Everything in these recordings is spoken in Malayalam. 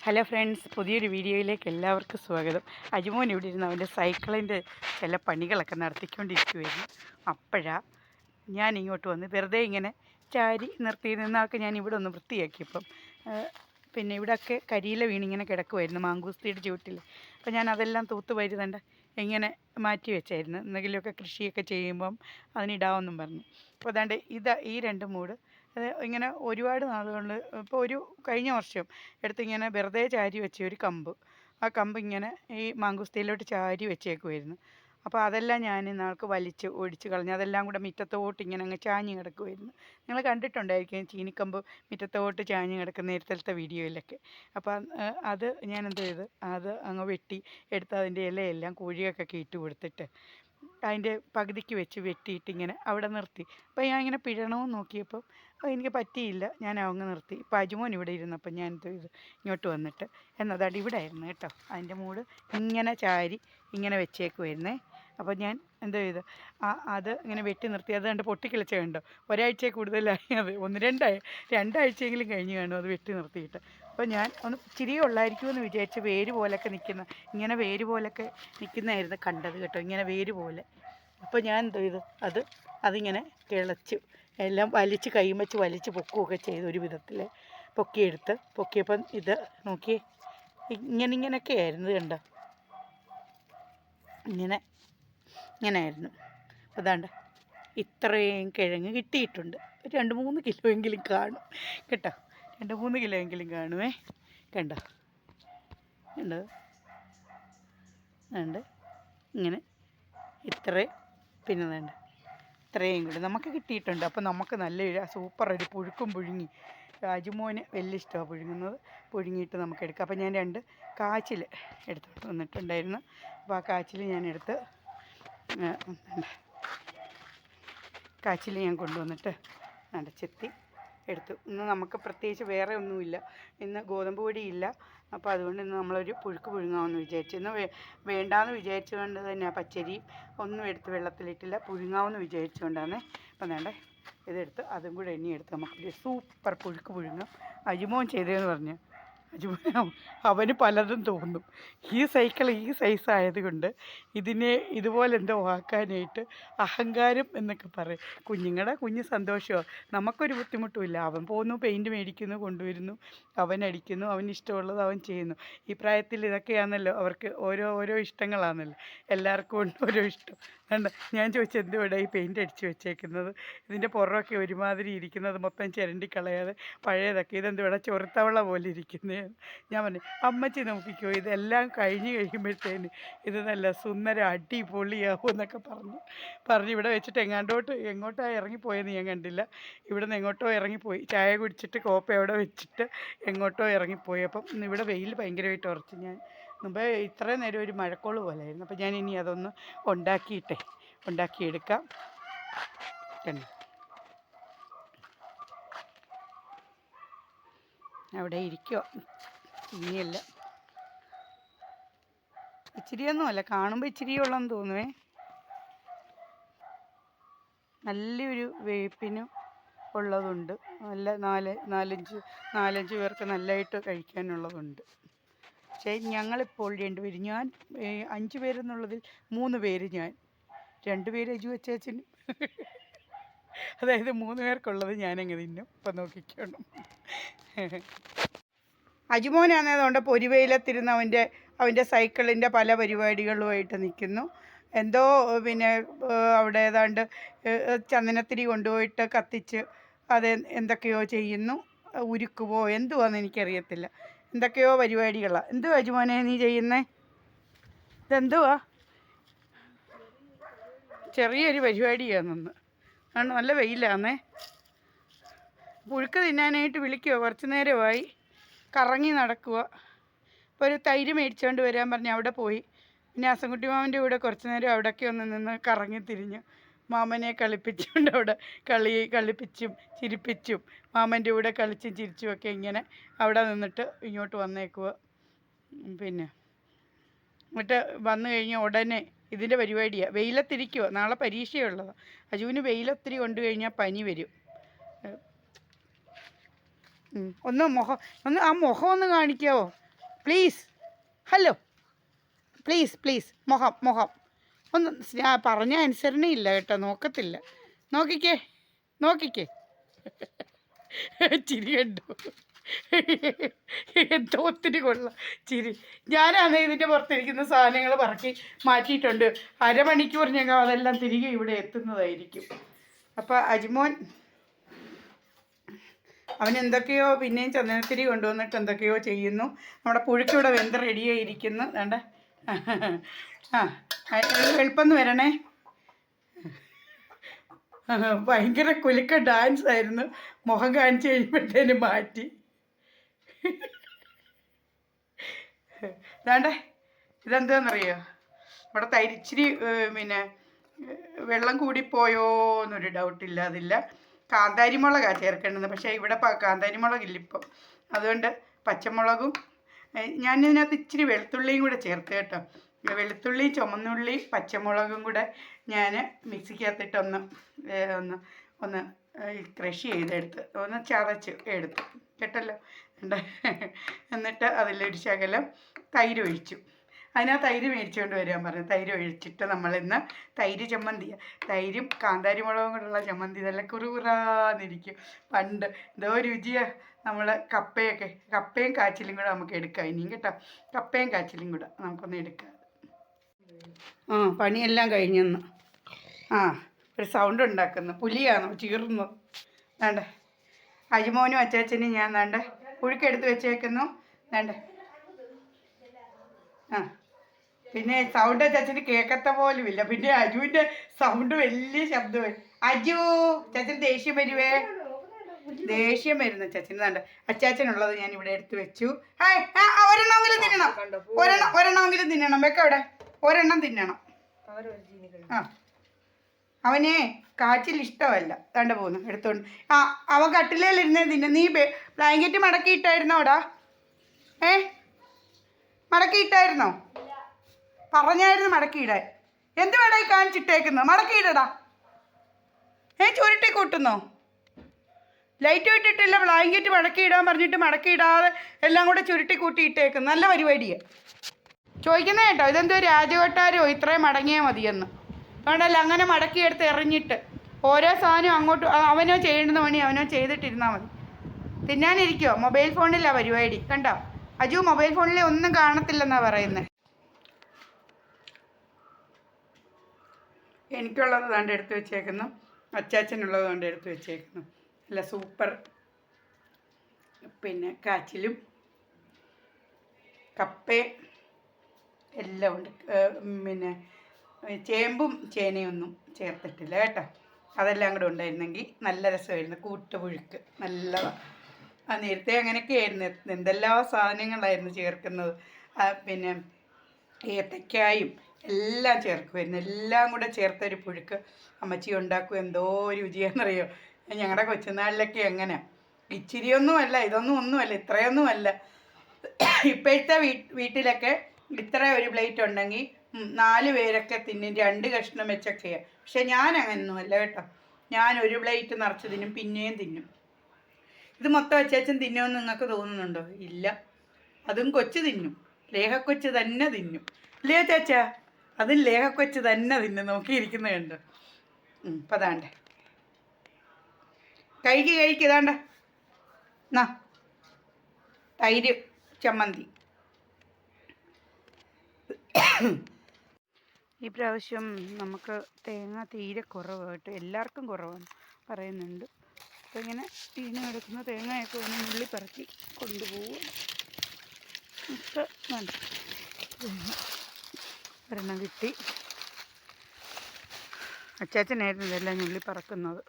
ഹലോ ഫ്രണ്ട്സ്, പുതിയൊരു വീഡിയോയിലേക്ക് എല്ലാവർക്കും സ്വാഗതം. അജുമോൻ ഇവിടെ ഇരുന്ന് അവൻ്റെ സൈക്കിളിൻ്റെ ചില പണികളൊക്കെ നടത്തിക്കൊണ്ടിരിക്കുമായിരുന്നു. അപ്പോഴാണ് ഞാൻ ഇങ്ങോട്ട് വന്ന് വെറുതെ ഇങ്ങനെ ചാരി നിർത്തി നിന്നാൾക്ക് ഞാൻ ഇവിടെ ഒന്ന് വൃത്തിയാക്കിയപ്പം പിന്നെ ഇവിടെയൊക്കെ കരിയില വീണിങ്ങനെ കിടക്കുമായിരുന്നു മാങ്കൂസ്തിയുടെ ചുവട്ടിൽ. അപ്പോൾ ഞാൻ അതെല്ലാം തൂത്ത് വരുന്നുണ്ട് ഇങ്ങനെ മാറ്റി വെച്ചായിരുന്നു, എന്തെങ്കിലുമൊക്കെ കൃഷിയൊക്കെ ചെയ്യുമ്പം അതിനിടാമെന്നും പറഞ്ഞു. അപ്പോൾ അതാണ്ട് ഈ രണ്ട് മൂട് അത് ഇങ്ങനെ ഒരുപാട് നാളുകളിൽ ഇപ്പോൾ കഴിഞ്ഞ വർഷം എടുത്തിങ്ങനെ വെറുതെ ചാരി വെച്ച ഒരു കമ്പ്, ആ കമ്പ് ഇങ്ങനെ ഈ മാങ്കുസ്തിയിലോട്ട് ചാരി വെച്ചേക്കുമായിരുന്നു. അപ്പോൾ അതെല്ലാം ഞാൻ ഇന്നാൾക്ക് വലിച്ച് ഒടിച്ച് കളഞ്ഞ് അതെല്ലാം കൂടെ മുറ്റത്തോട്ട് ഇങ്ങനെ അങ്ങ് ചാഞ്ഞ് കിടക്കുമായിരുന്നു. നിങ്ങൾ കണ്ടിട്ടുണ്ടായിരിക്കും ചീനിക്കമ്പ് മുറ്റത്തോട്ട് ചാഞ്ഞ് കിടക്കുന്ന നേരത്തെ വീഡിയോയിലൊക്കെ. അപ്പം അത് ഞാൻ എന്ത് ചെയ്ത് അത് അങ്ങ് വെട്ടി എടുത്ത് അതിൻ്റെ ഇലയെല്ലാം കോഴിയൊക്കെ ഇട്ട് കൊടുത്തിട്ട് അതിൻ്റെ പകുതിക്ക് വെച്ച് വെട്ടിയിട്ട് ഇങ്ങനെ അവിടെ നിർത്തി. അപ്പോൾ ഞാൻ ഇങ്ങനെ പിഴണമെന്ന് നോക്കിയപ്പോൾ എനിക്ക് പറ്റിയില്ല, ഞാൻ അങ്ങ് നിർത്തി. ഇപ്പോൾ അജുമോൻ ഇവിടെ ഇരുന്നപ്പോൾ ഞാൻ എന്ത് ചെയ്തു, ഇങ്ങോട്ട് വന്നിട്ട് എന്നതാണ്ട് ഇവിടെ ആയിരുന്നു കേട്ടോ, അതിൻ്റെ മൂട് ഇങ്ങനെ ചാരി ഇങ്ങനെ വെച്ചേക്കുമായിരുന്നേ. അപ്പോൾ ഞാൻ എന്തോ ചെയ്തു, അത് ഇങ്ങനെ വെട്ടി നിർത്തി. അത് കണ്ട് പൊട്ടിക്കിളിച്ച കണ്ടോ, ഒരാഴ്ച കൂടുതലായി, അത് രണ്ടാഴ്ചയെങ്കിലും കഴിഞ്ഞ് കാണും അത് വെട്ടി നിർത്തിയിട്ട്. അപ്പോൾ ഞാൻ ഒന്ന് ഇച്ചിരി ഉള്ളായിരിക്കുമെന്ന് വിചാരിച്ച് വേര് പോലൊക്കെ ഇങ്ങനെ വേര് പോലൊക്കെ നിൽക്കുന്നതായിരുന്നു കണ്ടത് കേട്ടോ, ഇങ്ങനെ വേര് പോലെ. അപ്പോൾ ഞാൻ എന്തോ ചെയ്തു, അതിങ്ങനെ കിളച്ചു എല്ലാം വലിച്ച് കൈയും വെച്ച് വലിച്ച് പൊക്കുകയൊക്കെ ചെയ്തു. ഒരു വിധത്തിൽ പൊക്കിയപ്പം ഇത് നോക്കി ഇങ്ങനെയൊക്കെ ആയിരുന്നു കണ്ടോ, ഇങ്ങനെയായിരുന്നു. അപ്പോൾ അതാണ്ട് ഇത്രയും കിഴങ്ങ് കിട്ടിയിട്ടുണ്ട്. 2-3 കിലോ എങ്കിലും കാണും കേട്ടോ, 2-3 കിലോ എങ്കിലും കാണുമേ. കണ്ടോ ഇങ്ങനെ പിന്നെ വേണ്ട ഇത്രയും കൂടി നമുക്ക് കിട്ടിയിട്ടുണ്ട്. അപ്പോൾ നമുക്ക് നല്ല സൂപ്പർ ഒരു പുഴുക്കും പുഴുങ്ങി. അജുമോന് വലിയ ഇഷ്ടമാണ് പുഴുങ്ങുന്നത്, പുഴുങ്ങിയിട്ട് നമുക്ക് എടുക്കാം. അപ്പോൾ ഞാൻ 2 കാച്ചിൽ എടുത്തോട്ട് വന്നിട്ടുണ്ടായിരുന്നു. അപ്പോൾ ആ കാച്ചിൽ ഞാൻ കൊണ്ടുവന്നിട്ട് ചെത്തി എടുത്തു. ഇന്ന് നമുക്ക് പ്രത്യേകിച്ച് വേറെ ഒന്നുമില്ല, ഇന്ന് ഗോതമ്പ് പൊടിയില്ല. അപ്പോൾ അതുകൊണ്ട് ഇന്ന് നമ്മളൊരു പുഴുക്ക് പുഴുങ്ങാമെന്ന് വിചാരിച്ചു. ഇന്ന് വേണ്ടാന്ന് വിചാരിച്ചുകൊണ്ട് തന്നെ പച്ചരി ഒന്നും എടുത്ത് വെള്ളത്തിലിട്ടില്ല, പുഴുങ്ങാമെന്ന് വിചാരിച്ചുകൊണ്ടാണ്. അപ്പം വേണ്ടേ ഇതെടുത്ത് അതും കൂടെ എണ്ണിയെടുത്ത് നമുക്കൊരു സൂപ്പർ പുഴുക്ക് പുഴുങ്ങാം. അജുമോൻ ചെയ്തതെന്ന് പറഞ്ഞു, അവന് പലതും തോന്നും. ഈ സൈക്കിൾ ഈ സൈസ് ആയതുകൊണ്ട് ഇതിനെ ഇതുപോലെ എന്തോ ആക്കാനായിട്ട് അഹങ്കാരം എന്നൊക്കെ പറയും. കുഞ്ഞു സന്തോഷമാണ്, നമുക്കൊരു ബുദ്ധിമുട്ടുമില്ല. അവൻ പോകുന്നു, പെയിൻറ്റ് മേടിക്കുന്നു, കൊണ്ടുവരുന്നു, അവൻ അടിക്കുന്നു, അവന് ഇഷ്ടമുള്ളത് അവൻ ചെയ്യുന്നു. ഈ പ്രായത്തിൽ ഇതൊക്കെയാണല്ലോ അവർക്ക്, ഓരോ ഇഷ്ടങ്ങളാണല്ലോ, എല്ലാവർക്കും ഉണ്ട് ഓരോ ഇഷ്ടം. വേണ്ട, ഞാൻ ചോദിച്ചു എന്തുകൂടെ ഈ പെയിൻറ്റ് അടിച്ച് വെച്ചേക്കുന്നത്, ഇതിൻ്റെ പുറമൊക്കെ ഒരുമാതിരി ഇരിക്കുന്നത് മൊത്തം ചിരണ്ടി കളയാതെ പഴയതൊക്കെ, ഇതെന്തുകൂടെ ചൊറുത്തവള പോലെ ഇരിക്കുന്നത്. ഞാൻ പറഞ്ഞു, അമ്മച്ചി നോക്കിക്കോ, ഇതെല്ലാം കഴിഞ്ഞ് കഴിയുമ്പോഴത്തേന് ഇത് നല്ല സുന്ദര അടിപൊളിയാവും എന്നൊക്കെ പറഞ്ഞ് ഇവിടെ വെച്ചിട്ട് എങ്ങോട്ടാണ് ഇറങ്ങിപ്പോയെന്ന് ഞാൻ കണ്ടില്ല. ഇവിടുന്ന് എങ്ങോട്ടോ ഇറങ്ങിപ്പോയി, ചായ കുടിച്ചിട്ട് കോപ്പ അവിടെ വെച്ചിട്ട് എങ്ങോട്ടോ ഇറങ്ങിപ്പോയി. അപ്പം ഇവിടെ വെയിൽ ഭയങ്കരമായിട്ട് ഉറച്ച്. ഞാൻ മുമ്പേ ഇത്രയും നേരം ഒരു മഴക്കോള് പോലായിരുന്നു. അപ്പം ഞാൻ ഇനി അതൊന്ന് ഉണ്ടാക്കിയെടുക്കാം. അവിടെ ഇരിക്കുക, ഇനിയല്ല ഇച്ചിരിയൊന്നുമല്ല, കാണുമ്പോൾ ഇച്ചിരിയുള്ളെന്ന് തോന്നുവേ. നല്ലൊരു വേപ്പിനും ഉള്ളതുണ്ട്, നല്ല നാലഞ്ച് പേർക്ക് നല്ലതായിട്ട് കഴിക്കാനുള്ളതുണ്ട്. പക്ഷേ ഞങ്ങളിപ്പോൾ 2 പേര്, ഞാൻ 5 പേരെന്നുള്ളതിൽ 3 പേര്, ഞാൻ 2 പേര് അജു വച്ചേച്ചനും അതായത് 3 പേർക്കുള്ളത് ഞാനങ്ങ് തിന്നും. ഇപ്പം നോക്കിക്കണം. അജുമോനാണെന്നുകൊണ്ട് പൊരിവെയിലത്തിരുന്ന് അവൻ്റെ സൈക്കിളിൻ്റെ പല പരിപാടികളുമായിട്ട് നിൽക്കുന്നു. എന്തോ പിന്നെ അവിടെ ഏതാണ്ട് ചന്ദനത്തിരി കൊണ്ടുപോയിട്ട് കത്തിച്ച് അത് എന്തൊക്കെയോ ചെയ്യുന്നു, ഉരുക്കുവോ എന്തുവാന്ന് എനിക്കറിയത്തില്ല, എന്തൊക്കെയോ പരിപാടികളാണ്. എന്തുവാ അജുമോനെ നീ ചെയ്യുന്നേ? ഇതെന്തുവാ? ചെറിയൊരു പരിപാടിയാണെന്ന് ആണ്. നല്ല വെയിലാന്നേ. പുഴുക്ക് തിന്നാനായിട്ട് വിളിക്കുമോ? കുറച്ച് നേരമായി കറങ്ങി നടക്കുക. ഇപ്പോൾ ഒരു തൈര് മേടിച്ചുകൊണ്ട് വരാൻ പറഞ്ഞ് അവിടെ പോയി. പിന്നെ അസംകുട്ടി മാമൻ്റെ കൂടെ കുറച്ച് നേരം അവിടെയൊക്കെ ഒന്ന് നിന്ന് കറങ്ങി തിരിഞ്ഞ് മാമനെ കളിപ്പിച്ചുകൊണ്ട് അവിടെ കളിപ്പിച്ചും ചിരിപ്പിച്ചും മാമൻ്റെ കൂടെ കളിച്ചും ചിരിച്ചുമൊക്കെ ഇങ്ങനെ അവിടെ നിന്നിട്ട് ഇങ്ങോട്ട് വന്നേക്കുക. പിന്നെ എന്നിട്ട് വന്നു കഴിഞ്ഞാൽ ഉടനെ ഇതിൻ്റെ പരിപാടിയാണ്. വെയിലത്തിരിക്കുക, നാളെ പരീക്ഷയുള്ളതാണ്. അജുവിന് വെയിലൊത്തിരി കൊണ്ടു കഴിഞ്ഞാൽ പനി വരും. ഒന്ന് ആ മുഖം ഒന്ന് കാണിക്കാവോ? പ്ലീസ്. Hello, please please. മുഖം ഒന്ന് പറഞ്ഞ അനുസരണയില്ല കേട്ടോ, നോക്കത്തില്ല. നോക്കിക്കേ ചിരി കണ്ടു. എന്തോ ഒത്തിരി കൊള്ളാം ചിരി. ഞാനാണ് ഇതിൻ്റെ പുറത്തിരിക്കുന്ന സാധനങ്ങൾ പറക്കി മാറ്റിയിട്ടുണ്ട്. അരമണിക്കൂർ ഞങ്ങൾ അതെല്ലാം തിരികെ ഇവിടെ എത്തുന്നതായിരിക്കും. അപ്പോൾ അജിമോൻ അവൻ എന്തൊക്കെയോ പിന്നെയും ചന്ദനത്തിരി കൊണ്ടുവന്നിട്ട് എന്തൊക്കെയോ ചെയ്യുന്നു. നമ്മുടെ പുഴുക്കിവിടെ വെന്ത് റെഡിയായിരിക്കുന്നു. വേണ്ട, എളുപ്പം വരണേ. ഭയങ്കര കുലുക്ക ഡാൻസ് ആയിരുന്നു. മുഖം കാണിച്ച് കഴിയുമ്പോഴത്തേനും മാറ്റി. വേണ്ടേ, ഇതെന്താണെന്നറിയോ? ഇവിടെ തരിച്ചിരി പിന്നെ വെള്ളം കൂടിപ്പോയോ എന്നൊരു ഡൗട്ടില്ല. അതില്ല. കാന്താരിമുളകാണ് ചേർക്കേണ്ടത്. പക്ഷേ ഇവിടെ കാന്താരിമുളകില്ല ഇപ്പം. അതുകൊണ്ട് പച്ചമുളകും ഞാനിതിനകത്ത് ഇച്ചിരി വെളുത്തുള്ളിയും കൂടെ ചേർത്ത് കേട്ടോ. വെളുത്തുള്ളി, ചുമന്നുള്ളി, പച്ചമുളകും കൂടെ ഞാൻ മിക്സിക്കകത്തിട്ട് ഒന്ന് ക്രഷ് ചെയ്തെടുത്ത് ഒന്ന് ചതച്ച് എടുത്തു കേട്ടല്ലോ. എന്നിട്ട് അതിലൊരു ശകലം തൈര് ഒഴിച്ചു. അതിനാ തൈര് മേടിച്ചുകൊണ്ട് വരാൻ പറഞ്ഞു. തൈര് ഒഴിച്ചിട്ട് നമ്മളിന്ന് തൈര് ചമ്മന്തിയാണ്. തൈരും കാന്താരിമുളകും കൂടെയുള്ള ചമ്മന്തി നല്ല കുറുകുറാന്നിരിക്കും. പണ്ട് എന്തോ രുചിയാണ്. നമ്മൾ കപ്പയും കാച്ചിലും കൂടെ നമുക്ക് എടുക്കാം ഇനിയും കേട്ടോ. കപ്പയും കാച്ചിലും കൂടെ നമുക്കൊന്ന് എടുക്കാം. പണിയെല്ലാം കഴിഞ്ഞെന്ന്. ഒരു സൗണ്ട് ഉണ്ടാക്കുന്നു. പുലിയാണോ ചീറുന്നു? വേണ്ട, അജിമോനും അച്ചാച്ചനും ഞാൻ വേണ്ട പുഴുക്കെടുത്ത് വെച്ചേക്കുന്നു. വേണ്ട, പിന്നെ സൗണ്ട് ചച്ചന് കേൾക്കത്ത പോലും ഇല്ല. പിന്നെ അജുവിൻ്റെ സൗണ്ട് വലിയ ശബ്ദമായി. അജു, ചച്ചന് ദേഷ്യം വരുന്നു ചച്ചന്. വേണ്ട, അച്ചാച്ചനുള്ളത് ഞാൻ ഇവിടെ എടുത്ത് വെച്ചു. ഒരെണ്ണമെങ്കിലും തിന്നണം. ഒരെണ്ണമെങ്കിലും തിന്നണം. വെക്കവിടെ ഒരെണ്ണം തിന്നണം. അവനെ കാച്ചിൽ ഇഷ്ടമല്ല. തണ്ട പോകുന്നു എടുത്തോണ്ട്. അവൻ കട്ടിലേലിരുന്നേ തിന്നെ. നീ ബ്ലാങ്കറ്റ് മടക്കിയിട്ടായിരുന്നോടാ? മടക്കിയിട്ടായിരുന്നോ? പറഞ്ഞായിരുന്നു മടക്കിയിടാൻ. എന്ത് വേടാ ഈ കാണിച്ചിട്ടേക്കുന്നത്? മടക്കിയിടടാ. ചുരുട്ടി കൂട്ടുന്നോ? ലൈറ്റ് ഇട്ടിട്ടില്ല. ബ്ലാങ്കറ്റ് മടക്കിയിടാൻ പറഞ്ഞിട്ട് മടക്കിയിടാതെ എല്ലാം കൂടെ ചുരുട്ടി കൂട്ടിയിട്ടേക്കുന്നു. നല്ല പരിപാടിയാണ്. ചോദിക്കുന്നേ കേട്ടോ, ഇതെന്തോ രാജകൊട്ടാരോ ഇത്രയും മടങ്ങിയാൽ മതിയെന്ന്. അതുകൊണ്ടല്ല, അങ്ങനെ മടക്കിയെടുത്ത് എറിഞ്ഞിട്ട് ഓരോ സാധനവും അങ്ങോട്ട് അവനോ ചെയ്യേണ്ടുന്ന പണി അവനോ ചെയ്തിട്ടിരുന്നാൽ മതി. തിന്നാനിരിക്കുമോ? മൊബൈൽ ഫോണിലാണ് പരിപാടി. കണ്ടോ, അജു മൊബൈൽ ഫോണിൽ ഒന്നും കാണത്തില്ലെന്നാണ് പറയുന്നത്. എനിക്കുള്ളത് കണ്ട് എടുത്ത് വെച്ചേക്കുന്നു. അച്ചാച്ചനുള്ളത് കണ്ട് എടുത്ത് വെച്ചേക്കുന്നു. നല്ല സൂപ്പർ പിന്നെ കാച്ചിലും കപ്പയും എല്ലാം ഉണ്ട്. പിന്നെ ചേമ്പും ചേനയൊന്നും ചേർത്തിട്ടില്ല കേട്ടോ. അതെല്ലാം കൂടെ ഉണ്ടായിരുന്നെങ്കിൽ നല്ല രസമായിരുന്നു. കൂട്ടുപുഴുക്ക് നല്ലതാണ്. നേരത്തെ അങ്ങനെയൊക്കെ ആയിരുന്നു. എന്തെല്ലാം സാധനങ്ങളായിരുന്നു ചേർക്കുന്നത്. പിന്നെ ഏത്തക്കായും എല്ലാം ചേർക്കുമായിരുന്നു. എല്ലാം കൂടെ ചേർത്തൊരു പുഴുക്ക് അമ്മച്ചി ഉണ്ടാക്കും. എന്തോ രുചിയാണെന്നറിയോ. ഞങ്ങളുടെ കൊച്ചുനാളിലൊക്കെ എങ്ങനെ ഇച്ചിരിയൊന്നുമല്ല, ഒന്നുമല്ല, ഇത്രയൊന്നുമല്ല. ഇപ്പോഴത്തെ വീട്ടിലൊക്കെ ഇത്ര ഒരു പ്ലേറ്റ് ഉണ്ടെങ്കിൽ 4 പേരൊക്കെ തിന്നും. 2 കഷ്ണം വെച്ചൊക്കെയാണ്. പക്ഷെ ഞാൻ അങ്ങനെയൊന്നുമല്ല കേട്ടോ. ഞാൻ ഒരു പ്ലേറ്റ് നിറച്ച് തിന്നും, പിന്നെയും തിന്നും. ഇത് മൊത്തം വെച്ചേച്ചും തിന്നുമെന്ന് നിങ്ങൾക്ക് തോന്നുന്നുണ്ടോ? ഇല്ല, അതും കൊച്ചു തിന്നും. ലേഹക്കൊച്ച് തന്നെ തിന്നും. ഇല്ലേ ചേച്ചാ? അതും ലേഹക്കൊച്ച് തന്നെ തിന്നും. നോക്കിയിരിക്കുന്നത് കണ്ടോ? ഇപ്പം അതാണ്ട് കഴിക്ക്. എന്നാ തൈര് ചമ്മന്തി. ഈ പ്രാവശ്യം നമുക്ക് തേങ്ങ തീരെ കുറവായിട്ട്, എല്ലാവർക്കും കുറവാണ് പറയുന്നുണ്ട്. അപ്പോൾ ഇങ്ങനെ വീണ് കിടക്കുന്ന തേങ്ങയൊക്കെ ഒന്ന് നുള്ളി പറക്കി കൊണ്ടുപോകും. ഇപ്പം വേണ്ട, ഒരെണ്ണം കിട്ടി. അച്ചാച്ചനായിരുന്നു ഇതെല്ലാം നുള്ളി പറക്കുന്നത്.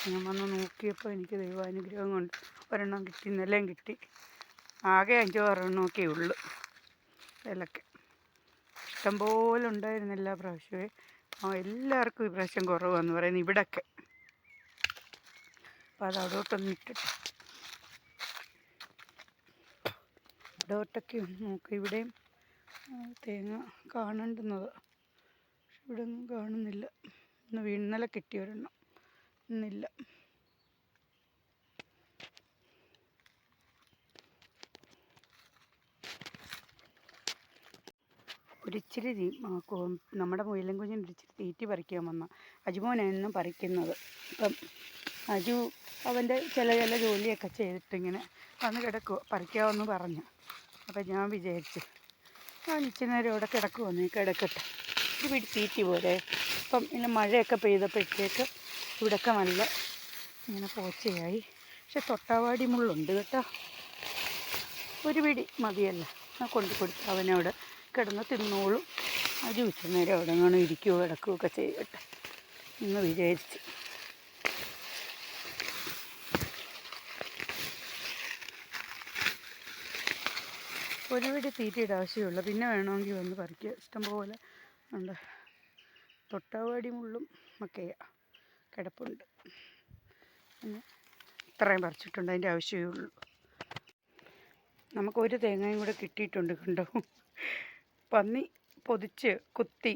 ഞാൻ വന്ന് നോക്കിയപ്പോൾ എനിക്ക് ദൈവാനുഗ്രഹം കൊണ്ട് ഒരെണ്ണം കിട്ടി. ഇന്നെല്ലാം കിട്ടി. ആകെ 5-6 എണ്ണമൊക്കെ ഉള്ളു. ഇതിലൊക്കെ ഇഷ്ടംപോലെ ഉണ്ടായിരുന്നു എല്ലാ പ്രാവശ്യവും. എല്ലാവർക്കും ഈ പ്രാവശ്യം കുറവാന്ന് പറയുന്നത് ഇവിടൊക്കെ. അപ്പോൾ അത് അവിടോട്ടൊന്ന് ഇട്ടിട്ട് ഇവിടോട്ടൊക്കെ ഒന്ന് നോക്കാം. ഇവിടെയും തേങ്ങ കാണേണ്ടുന്നത്. പക്ഷെ ഇവിടെ ഒന്നും കാണുന്നില്ല. ഇന്നലെ കിട്ടിയൊരെണ്ണം, ഇന്നില്ല. ഒരിച്ചിരി നമ്മുടെ മുയലും കുഞ്ഞിന് ഒരിച്ചിരി തീറ്റി പറിക്കാൻ വന്ന അജുമോനെന്നും പറിക്കുന്നത്. അപ്പം അജു അവൻ്റെ ചില ജോലിയൊക്കെ ചെയ്തിട്ടിങ്ങനെ വന്ന് കിടക്കുക, പറിക്കാമെന്ന് പറഞ്ഞു. അപ്പം ഞാൻ വിചാരിച്ചു ഇച്ചിരി നേരം ഇവിടെ കിടക്കുമെന്ന്, കിടക്കട്ടെ, ഒരു പിടി തീറ്റി പോലെ. അപ്പം ഇങ്ങനെ മഴയൊക്കെ പെയ്തപ്പോഴത്തേക്ക് ഇവിടെയൊക്കെ നല്ല ഇങ്ങനെ പോച്ചയായി. പക്ഷെ തൊട്ടാവാടി മുള്ളുണ്ട് കേട്ടോ. ഒരു പിടി മതിയല്ല, കൊണ്ട് കൊടുത്ത് അവനവിടെ കിടന്ന് തിന്നോളും. അജു ഇച്ചിരി നേരം അവിടെ എങ്ങാനും ഇരിക്കുകയോ കിടക്കുകയൊക്കെ ചെയ്യട്ടെ എന്ന് വിചാരിച്ച്. ഒരു പിടി തീറ്റയുടെ ആവശ്യമുള്ളൂ, പിന്നെ വേണമെങ്കിൽ വന്ന് പറിക്കുക. ഇഷ്ടംപോലെ ഉണ്ട്. തൊട്ടാവാടി മുള്ളും ഒക്കെയാണ് കിടപ്പുണ്ട്. പിന്നെ ഇത്രയും പറിച്ചിട്ടുണ്ട്, അതിൻ്റെ ആവശ്യമേ ഉള്ളൂ. നമുക്കൊരു തേങ്ങയും കൂടെ കിട്ടിയിട്ടുണ്ട് കണ്ടോ. പന്നി പൊതിച്ച് കുത്തി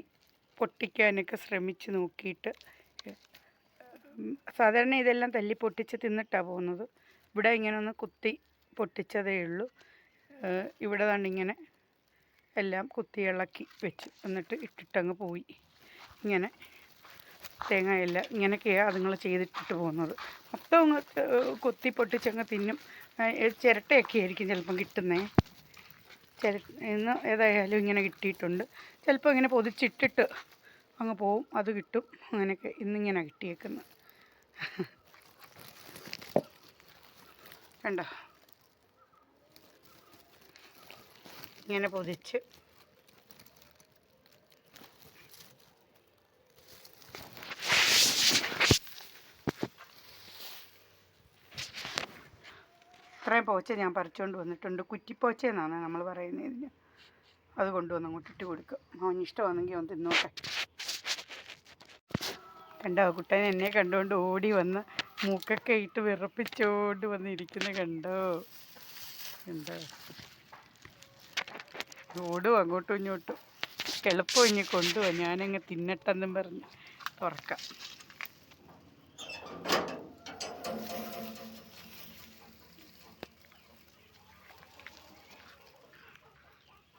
പൊട്ടിക്കാനൊക്കെ ശ്രമിച്ച് നോക്കിയിട്ട് സാധാരണ ഇതെല്ലാം തല്ലി പൊട്ടിച്ച് തിന്നിട്ടാണ് പോകുന്നത്. ഇവിടെ ഇങ്ങനെ ഒന്ന് കുത്തി പൊട്ടിച്ചതേ ഉള്ളൂ. ഇവിടെ കണ്ടിങ്ങനെ എല്ലാം കുത്തി ഇളക്കി വെച്ചു, എന്നിട്ട് ഇട്ടിട്ടങ്ങ് പോയി. ഇങ്ങനെ തേങ്ങയെല്ലാം ഇങ്ങനെയൊക്കെയാണ് അതുങ്ങൾ ചെയ്തിട്ടിട്ട് പോകുന്നത്. മൊത്തം അങ്ങ് കൊത്തി പൊട്ടിച്ചങ്ങ് തിന്നും. ചിരട്ടയൊക്കെ ആയിരിക്കും ചിലപ്പം കിട്ടുന്നത്. ഇന്ന് ഏതായാലും ഇങ്ങനെ കിട്ടിയിട്ടുണ്ട്. ചിലപ്പോൾ ഇങ്ങനെ പൊതിച്ചിട്ടിട്ട് അങ്ങ് പോവും, അത് കിട്ടും. അങ്ങനെയൊക്കെ ഇന്നിങ്ങനെ കിട്ടിയേക്കുന്നത് കണ്ടോ. ഇങ്ങനെ പൊതിച്ച് ഇത്രയും പോച്ച ഞാൻ പറിച്ചുകൊണ്ട് വന്നിട്ടുണ്ട്. കുറ്റിപ്പോച്ച എന്നാണ് നമ്മൾ പറയുന്നതിന്. അത് കൊണ്ടുവന്ന് അങ്ങോട്ട് ഇട്ട് കൊടുക്കുക. അവന് ഇഷ്ടമാണെങ്കിൽ അവൻ തിന്നോട്ടെ. കണ്ടോ, കുട്ടൻ എന്നെ കണ്ടുകൊണ്ട് ഓടി വന്ന് മൂക്കൊക്കെ ഇട്ട് വിറപ്പിച്ചോണ്ട് വന്നിരിക്കുന്നത് കണ്ടോ. കണ്ടോ, ഓടും അങ്ങോട്ടും ഇങ്ങോട്ടും. എളുപ്പം ഇനി കൊണ്ടുപോവാ, ഞാനങ്ങ് തിന്നട്ടെന്നും പറഞ്ഞ് തുറക്കാം.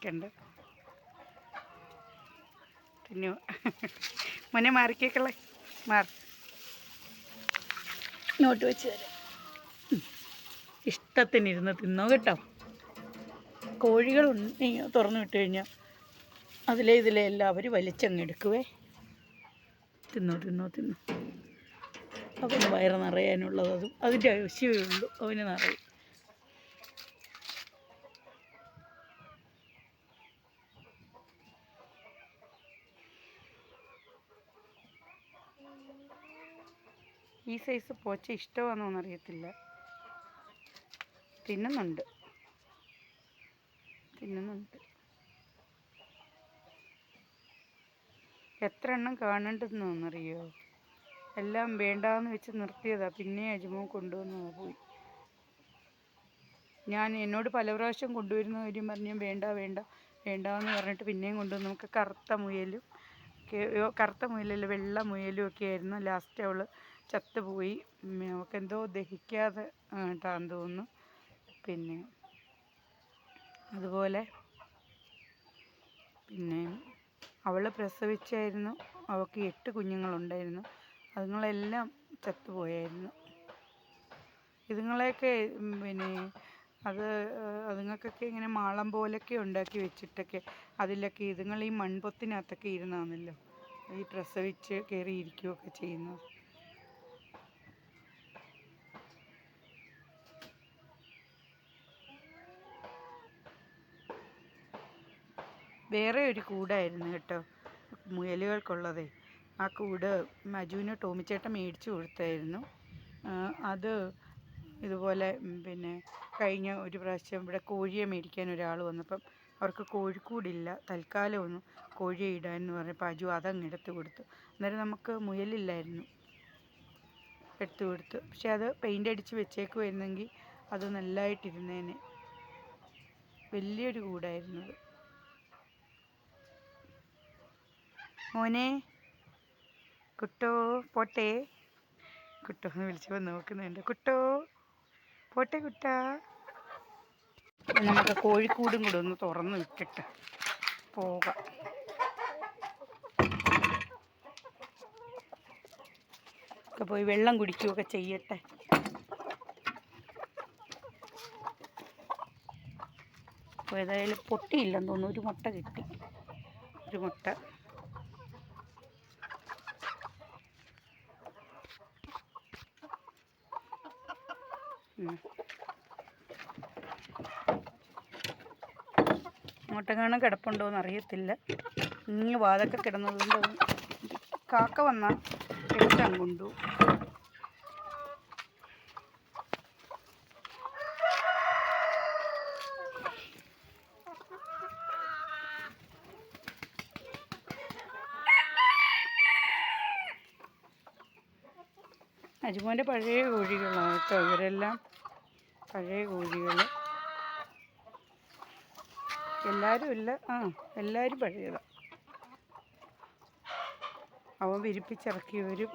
കണ്ട് തിന്നു. മുന്നേ മാറിക്കേക്കളെ, മാറി ഇങ്ങോട്ട് വെച്ച് തരാം. ഇഷ്ടത്തിനിരുന്ന് തിന്നോ കേട്ടോ. കോഴികൾ തുറന്നു വിട്ട് കഴിഞ്ഞാൽ ഇതിലെ എല്ലാം അവർ വലിച്ചങ്ങ് എടുക്കുവേ. തിന്നോ തിന്നോ തിന്നോ. അവന് വയറ് നിറയാനുള്ളത് അതും അതിൻ്റെ ആവശ്യമേ ഉള്ളൂ, അവന് നിറയും. ഈ സൈസ് പോച്ച ഇഷ്ടമാണെന്നൊന്നറിയത്തില്ല. തിന്നുന്നുണ്ട്. എത്ര എണ്ണം കാണണ്ടെന്നറിയോ. എല്ലാം വേണ്ടാന്ന് വെച്ച് നിർത്തിയതാ, പിന്നെ അജുമോൻ കൊണ്ടുവന്ന് പോയി. ഞാൻ എന്നോട് പല പ്രാവശ്യം കൊണ്ടുവരുന്ന കാര്യം പറഞ്ഞ് വേണ്ടാന്ന് പറഞ്ഞിട്ട് പിന്നെയും കൊണ്ടുവന്നു. നമുക്ക് കറുത്ത മുയലല്ല, വെള്ള മുയലും ഒക്കെ ആയിരുന്നു. ലാസ്റ്റ് അവൾ ചത്തുപോയി. അവൾക്കെന്തോ ദഹിക്കാതെ ആയിട്ടാന്ന് തോന്നുന്നു. പിന്നെ അതുപോലെ അവൾ പ്രസവിച്ചായിരുന്നു. അവൾക്ക് 8 കുഞ്ഞുങ്ങളുണ്ടായിരുന്നു. അതുങ്ങളെല്ലാം ചത്തുപോയായിരുന്നു. ഇതുങ്ങളെയൊക്കെ അതുങ്ങൾക്കൊക്കെ ഇങ്ങനെ മാളം പോലൊക്കെ ഉണ്ടാക്കി വെച്ചിട്ടൊക്കെ അതിലൊക്കെ ഇതുങ്ങൾ ഈ മൺപൊത്തിനകത്തൊക്കെ ഇരുന്നാണല്ലോ ഈ പ്രസവിച്ച് കയറിയിരിക്കുകയൊക്കെ ചെയ്യുന്നത്. വേറെ ഒരു കൂടായിരുന്നു കേട്ടോ മുയലുകൾക്കുള്ളതേ. ആ കൂട് മജുവിന് ടോമിച്ചേട്ടൻ മേടിച്ചു കൊടുത്തായിരുന്നു. അത് ഇതുപോലെ കഴിഞ്ഞ ഒരു പ്രാവശ്യം ഇവിടെ കോഴിയെ മേടിക്കാൻ ഒരാൾ വന്നപ്പം അവർക്ക് കോഴിക്കൂടില്ല, തൽക്കാലം ഒന്ന് കോഴിയെ ഇടാനെന്ന് പറഞ്ഞപ്പോൾ അജു അതങ്ങ് എടുത്തു കൊടുത്തു. അന്നേരം നമുക്ക് മുയലില്ലായിരുന്നു, എടുത്തു കൊടുത്തു. പക്ഷെ അത് പെയിൻ്റ് അടിച്ച് വെച്ചേക്കുമായിരുന്നെങ്കിൽ അത് നല്ലതായിട്ടിരുന്നേനെ. വലിയൊരു കൂടായിരുന്നത്. മോനെ കുട്ടോ പോട്ടെ, കുട്ടോ എന്ന് വിളിച്ചപ്പോൾ നോക്കുന്നുണ്ട്. കുട്ടോ പോട്ടെ കുട്ടാ. നമുക്ക് കോഴിക്കൂടും കൂടെ ഒന്ന് തുറന്ന് വിട്ടിട്ട് പോകാം. ഒക്കെ പോയി വെള്ളം കുടിക്കുകയൊക്കെ ചെയ്യട്ടെ. അപ്പോൾ ഏതായാലും പൊട്ടിയില്ലെന്ന് തോന്നുന്നു. ഒരു മുട്ട കിട്ടി, ഒരു മുട്ട. മുട്ട കിടപ്പുണ്ടോയെന്ന് അറിയത്തില്ല. ഇങ്ങ് വാതൊക്കെ കിടന്നതുകൊണ്ട് കാക്ക വന്നാൽ എടുക്കാൻ കൊണ്ടു. അജുമോൻ്റെ പഴയ കോഴികളാണ് കേട്ടോ ഇവരെല്ലാം. പഴയ കോഴികൾ എല്ലാവരും ഇല്ല, എല്ലാവരും പഴയതാണ്. അവൻ വിരിപ്പിച്ചിറക്കിയവരും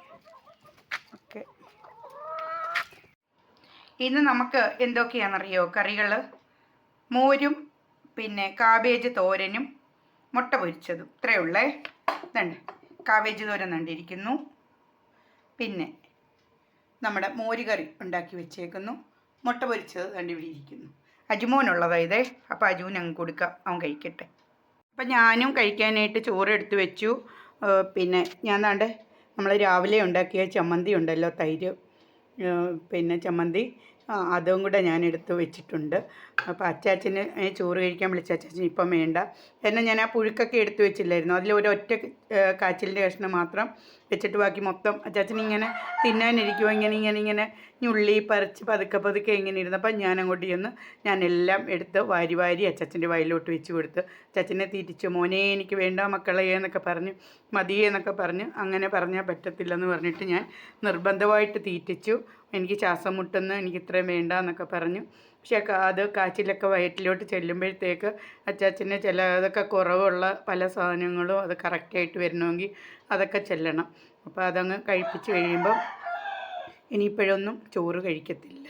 ഒക്കെ. ഇന്ന് നമുക്ക് എന്തൊക്കെയാണെന്നറിയോ കറികൾ? മോരും പിന്നെ കാബേജ് തോരനും മുട്ട പൊരിച്ചതും. ഇത്രയേ ഉള്ളേ. ഇതുണ്ട് കാബേജ് തോരൻ കണ്ടിരിക്കുന്നു. പിന്നെ നമ്മുടെ മോര് കറി ഉണ്ടാക്കി വെച്ചേക്കുന്നു. മുട്ട പൊരിച്ചത് കണ്ടിവിടെ ഇരിക്കുന്നു. അജുമോനുള്ളതാ ഇതേ. അപ്പോൾ അജുവിന് അങ്ങ് കൊടുക്കാം, അവൻ കഴിക്കട്ടെ. അപ്പം ഞാനും കഴിക്കാനായിട്ട് ചോറ് എടുത്ത് വെച്ചു. പിന്നെ ഞാൻ ദാണ്ട് നമ്മൾ രാവിലെ ഉണ്ടാക്കിയ ചമ്മന്തി ഉണ്ടല്ലോ, തൈര് പിന്നെ ചമ്മന്തി, അതും കൂടെ ഞാൻ എടുത്ത് വെച്ചിട്ടുണ്ട്. അപ്പോൾ അച്ചാച്ചന് ചോറ് കഴിക്കാൻ വിളിച്ച അച്ചാച്ചന് ഇപ്പം വേണ്ട. എന്നാൽ ഞാൻ ആ പുഴുക്കൊക്കെ എടുത്ത് വെച്ചില്ലായിരുന്നു, അതിൽ ഒരൊറ്റ കാച്ചിലിൻ്റെ കഷ്ണം മാത്രം വെച്ചിട്ട് ബാക്കി മൊത്തം അച്ചാച്ചന് ഇങ്ങനെ തിന്നാനിരിക്കുമോ ഇങ്ങനെ ഞുള്ളി പറിച്ച് പതുക്കെ ഇങ്ങനെ ഇരുന്നപ്പം ഞാൻ അങ്ങോട്ട് ചെന്ന് ഞാനെല്ലാം എടുത്ത് വാരി അച്ചാച്ചൻ്റെ വയലിലോട്ട് വെച്ച് കൊടുത്ത് അച്ചാച്ചനെ തീറ്റിച്ചു. മോനെ എനിക്ക് വേണ്ട മക്കളെ എന്നൊക്കെ പറഞ്ഞ്, മതിയേ എന്നൊക്കെ പറഞ്ഞ്, അങ്ങനെ പറഞ്ഞാൽ പറ്റത്തില്ലെന്ന് പറഞ്ഞിട്ട് ഞാൻ നിർബന്ധമായിട്ട് തീറ്റിച്ചു. എനിക്ക് ശ്വാസം മുട്ടുന്നു, എനിക്ക് ഇത്രയും വേണ്ട എന്നൊക്കെ പറഞ്ഞു. പക്ഷേ അത് കാച്ചിലൊക്കെ വയറ്റിലോട്ട് ചെല്ലുമ്പോഴത്തേക്ക് അച്ചാച്ചന് അതൊക്കെ കുറവുള്ള പല സാധനങ്ങളും അത് കറക്റ്റായിട്ട് വരണമെങ്കിൽ അതൊക്കെ ചെല്ലണം. അപ്പോൾ അതങ്ങ് കഴിപ്പിച്ച് കഴിയുമ്പം ഇനിയിപ്പോഴൊന്നും ചോറ് കഴിക്കത്തില്ല.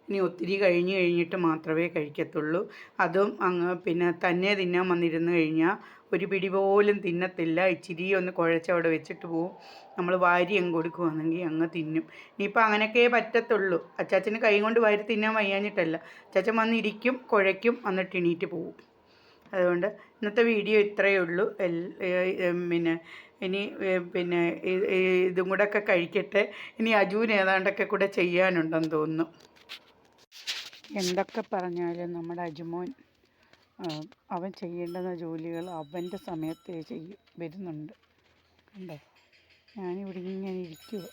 ഇനി ഒത്തിരി കഴിഞ്ഞിട്ട് മാത്രമേ കഴിക്കത്തുള്ളൂ. അതും അങ്ങ് പിന്നെ തന്നെ തിന്നാൻ വന്നിരുന്ന് കഴിഞ്ഞാൽ ഒരു പിടി പോലും തിന്നത്തില്ല. ഇച്ചിരി ഒന്ന് കുഴച്ചവിടെ വെച്ചിട്ട് പോവും. നമ്മൾ വാരി അങ്ങ് കൊടുക്കുവാണെങ്കിൽ അങ്ങ് തിന്നും. ഇനിയിപ്പോൾ അങ്ങനെയൊക്കെ പറ്റത്തുള്ളൂ. അച്ചാച്ചന് കൈ കൊണ്ട് വാരി തിന്നാൻ വയ്യാഞ്ഞിട്ടല്ല, അച്ചാച്ചൻ വന്നിരിക്കും, കുഴയ്ക്കും, എന്നിട്ട് എണീറ്റ് പോവും. അതുകൊണ്ട് ഇന്നത്തെ വീഡിയോ ഇത്രയേ ഉള്ളൂ. പിന്നെ ഇനി പിന്നെ ഇതും കൂടെ ഒക്കെ കഴിക്കട്ടെ. ഇനി അജുവിന് ഏതാണ്ടൊക്കെ കൂടെ ചെയ്യാനുണ്ടെന്ന് തോന്നുന്നു. എന്തൊക്കെ പറഞ്ഞാലും നമ്മുടെ അജുമോൻ അവൻ ചെയ്യേണ്ടുന്ന ജോലികൾ അവൻ്റെ സമയത്തേ വരുന്നുണ്ട്. കണ്ടോ, ഞാനിവിടെ ഇങ്ങനെ ഇരിക്കുക.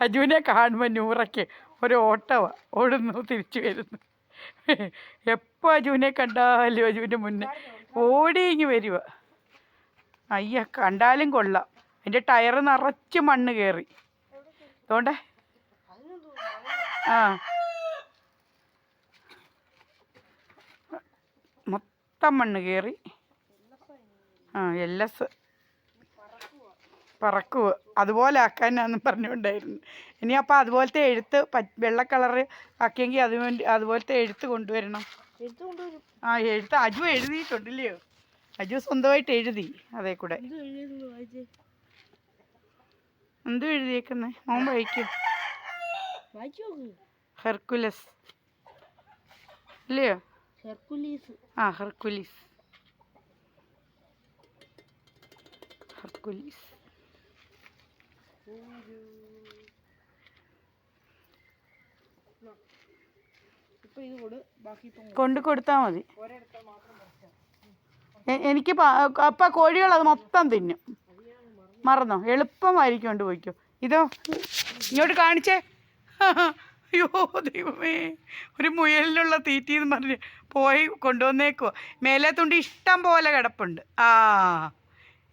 അജുവിനെ കാണുമ്പോൾ നൂറയ്ക്ക് ഒരു ഓട്ടമാണ്, ഓടുന്നു തിരിച്ചു വരുന്നു. എപ്പോൾ അജുവിനെ കണ്ടാലും അജുവിൻ്റെ മുന്നേ ഓടിയിങ്ങി വരിക. അയ്യ, കണ്ടാലും കൊള്ളാം. എൻ്റെ ടയർ നിറച്ച് മണ്ണ് കയറി. അതുകൊണ്ടേ മൊത്തം മണ്ണ് കയറി. LS പറക്കുക, അതുപോലെ ആക്കാനാന്നും പറഞ്ഞുകൊണ്ടായിരുന്നു. ഇനി അപ്പോൾ അതുപോലത്തെ എഴുത്ത് വെള്ള കളറ് ആക്കിയെങ്കിൽ അതുപോലത്തെ എഴുത്ത് കൊണ്ടുവരണം. എഴുത്ത് അജു എഴുതിയിട്ടുണ്ടല്ലയോ? അജു സ്വന്തമായിട്ട് എഴുതി. അതേ കൂടെ എന്തു എഴുതിയേക്കുന്നേ? മോൻ വായിക്കും. ഹെർക്കുലസ് ഇല്ലയോ? ഹെർക്കുലീസ്. കൊടുത്താൽ മതി. എനിക്ക് അപ്പം കോഴികൾ അത് മൊത്തം തിന്നും. മറന്നോ? എളുപ്പമായിരിക്കും കൊണ്ട് പോയിക്കോ. ഇതോ ഇങ്ങോട്ട് കാണിച്ചേ. അയ്യോ ദൈവമേ, ഒരു മുയലിനുള്ള തീറ്റയെന്ന് പറഞ്ഞ് പോയി കൊണ്ടുവന്നേക്കുവോ. മേലേത്തുണ്ട് ഇഷ്ടം പോലെ കിടപ്പുണ്ട്.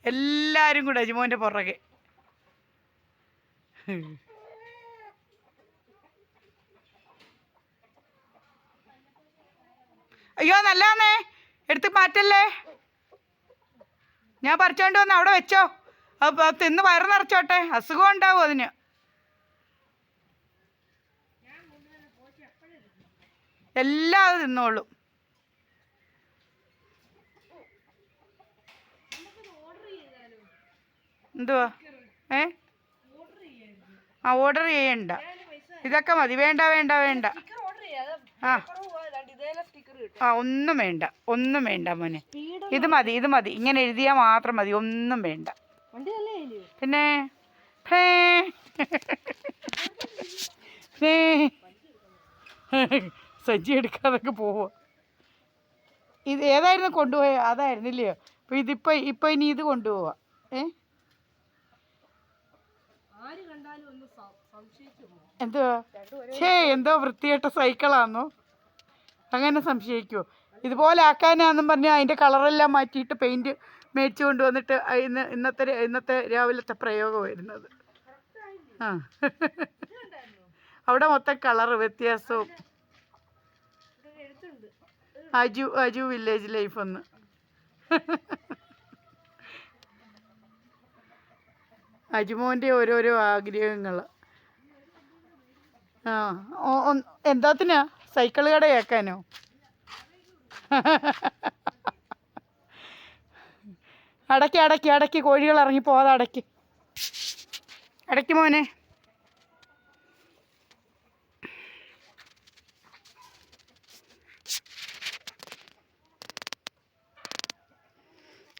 എല്ലാവരും കൂടെ അജുമോൻ്റെ പുറകെ. അയ്യോ നല്ലാന്നേ, എടുത്ത് മാറ്റല്ലേ. ഞാൻ പറിച്ചോണ്ട് വന്ന് അവിടെ വെച്ചോ. അപ്പോൾ തിന്ന് വയറ് നിറച്ചോട്ടെ, അസുഖം ഉണ്ടാവും അതിന്. എല്ലാം അത് തിന്നോളും. എന്തുവാ? ഓർഡർ ചെയ്യണ്ട, ഇതൊക്കെ മതി. വേണ്ട വേണ്ട വേണ്ട. ഒന്നും വേണ്ട, ഒന്നും വേണ്ട മോനെ. ഇത് മതി, ഇത് മതി. ഇങ്ങനെ എഴുതിയാൽ മാത്രം മതി, ഒന്നും വേണ്ട. പിന്നെ സജ്ജി എടുക്കാതൊക്കെ പോവുക. ഇത് ഏതായിരുന്നു കൊണ്ടുപോയ? അതായിരുന്നില്ലയോ? അപ്പോൾ ഇപ്പം ഇനി ഇത് കൊണ്ടുപോവാ. എന്തുവാ? എന്തോ വൃത്തികെട്ട സൈക്കിളാന്നോ? അങ്ങനെ സംശയിക്കുമോ? ഇതുപോലെ ആക്കാനാന്നും പറഞ്ഞാൽ അതിൻ്റെ കളറെല്ലാം മാറ്റിയിട്ട് പെയിൻറ്റ് മേടിച്ചു കൊണ്ടുവന്നിട്ട് ഇന്നത്തെ രാവിലത്തെ പ്രയോഗം വരുന്നത്. അവിടെ മൊത്തം കളറ് വ്യത്യാസവും. അജു വില്ലേജ് ലൈഫ് ഒന്ന്. അജുമോൻ്റെ ഓരോരോ ആഗ്രഹങ്ങൾ. എന്താത്തിനാ? സൈക്കിൾ കടയാക്കാനോ? അടക്കി കോഴികൾ ഇറങ്ങി പോകാതെ അടക്കി മോനെ.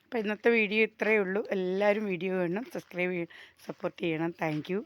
അപ്പോൾ ഇന്നത്തെ വീഡിയോ ഇത്രയേ ഉള്ളൂ. എല്ലാവരും വീഡിയോ കാണണം, സബ്സ്ക്രൈബ് ചെയ്യണം, സപ്പോർട്ട് ചെയ്യണം. Thank you.